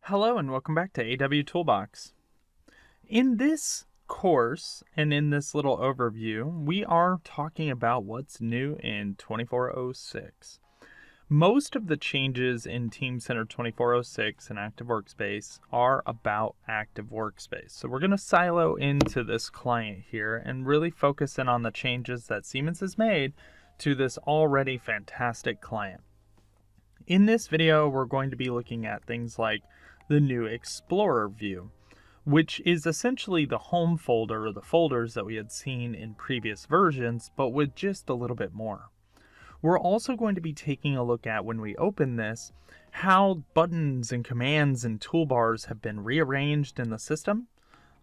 Hello and welcome back to AW Toolbox. In this course and in this little overview, we are talking about what's new in 2406. Most of the changes in Teamcenter 2406 and Active Workspace are about Active Workspace. So we're going to silo into this client here and really focus in on the changes that Siemens has made to this already fantastic client. In this video, we're going to be looking at things like the new Explorer view, which is essentially the home folder or the folders that we had seen in previous versions, but with just a little bit more. We're also going to be taking a look at, when we open this, how buttons and commands and toolbars have been rearranged in the system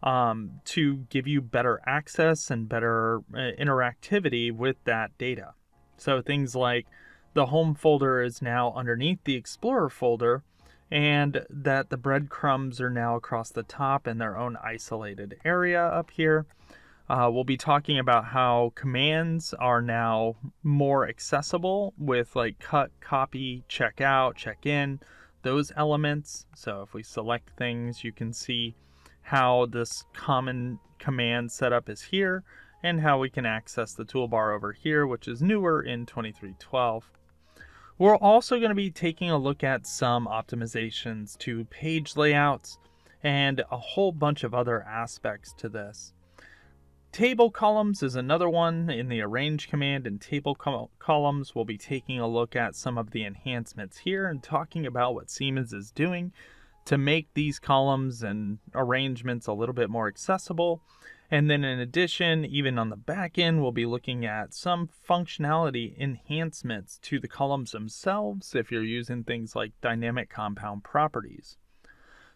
to give you better access and better interactivity with that data. So things like the home folder is now underneath the Explorer folder, and that the breadcrumbs are now across the top in their own isolated area up here. We'll be talking about how commands are now more accessible with like cut, copy, check out, check in, those elements. So if we select things, you can see how this common command setup is here and how we can access the toolbar over here, which is newer in 2312. We're also going to be taking a look at some optimizations to page layouts and a whole bunch of other aspects to this. Table columns is another one in the arrange command, and table columns we'll be taking a look at some of the enhancements here and talking about what Siemens is doing to make these columns and arrangements a little bit more accessible. And then in addition, even on the back end, we'll be looking at some functionality enhancements to the columns themselves if you're using things like dynamic compound properties.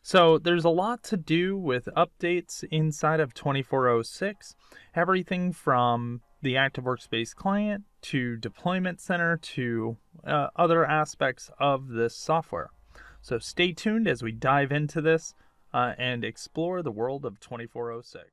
So there's a lot to do with updates inside of 2406, everything from the Active Workspace client to Deployment Center to other aspects of this software. So stay tuned as we dive into this and explore the world of 2406.